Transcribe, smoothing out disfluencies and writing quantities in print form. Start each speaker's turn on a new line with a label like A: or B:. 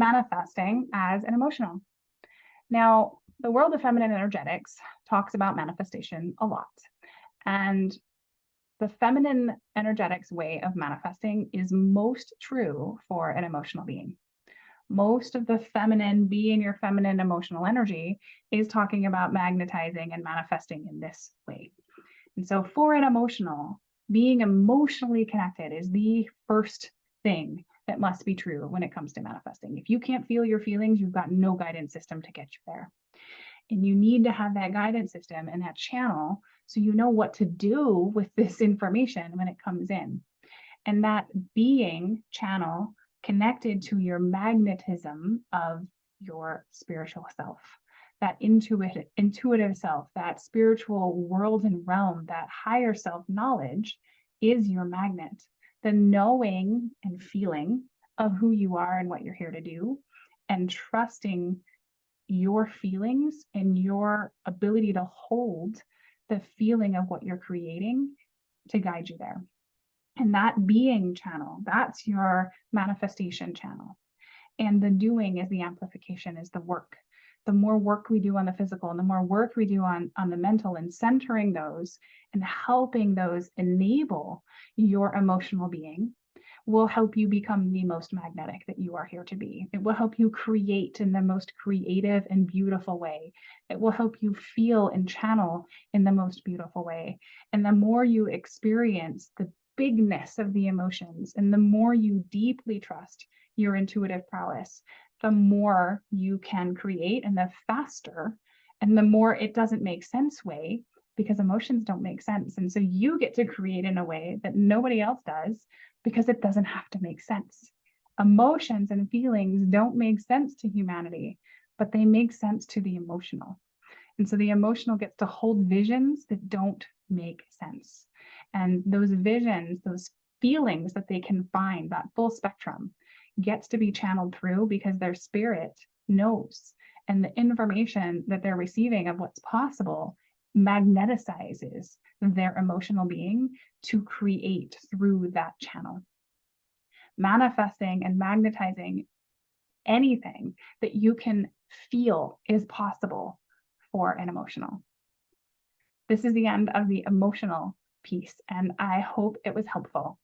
A: manifesting as an emotional. Now, the world of feminine energetics talks about manifestation a lot. And the feminine energetics way of manifesting is most true for an emotional being. Most of the feminine, be in your feminine emotional energy, is talking about magnetizing and manifesting in this way. And so for an emotional, being emotionally connected is the first thing that must be true when it comes to manifesting. If you can't feel your feelings, you've got no guidance system to get you there. And you need to have that guidance system and that channel so you know what to do with this information when it comes in. And that being channel connected to your magnetism of your spiritual self, that intuitive self, that spiritual world and realm, that higher self knowledge is your magnet. The knowing and feeling of who you are and what you're here to do, and trusting your feelings and your ability to hold the feeling of what you're creating to guide you there. And that being channel, that's your manifestation channel. And the doing is the amplification, is the work. The more work we do on the physical and the more work we do on the mental and centering those and helping those enable your emotional being will help you become the most magnetic that you are here to be. It will help you create in the most creative and beautiful way. It will help you feel and channel in the most beautiful way. And the more you experience the bigness of the emotions and the more you deeply trust your intuitive prowess, the more you can create and the faster and the more it doesn't make sense way, because emotions don't make sense. And so you get to create in a way that nobody else does because it doesn't have to make sense. Emotions and feelings don't make sense to humanity, but they make sense to the emotional. And so the emotional gets to hold visions that don't make sense. And those visions, those feelings that they can find, that full spectrum, gets to be channeled through because their spirit knows. And the information that they're receiving of what's possible magneticizes their emotional being to create through that channel. Manifesting and magnetizing anything that you can feel is possible for an emotional. This is the end of the emotional piece, and I hope it was helpful.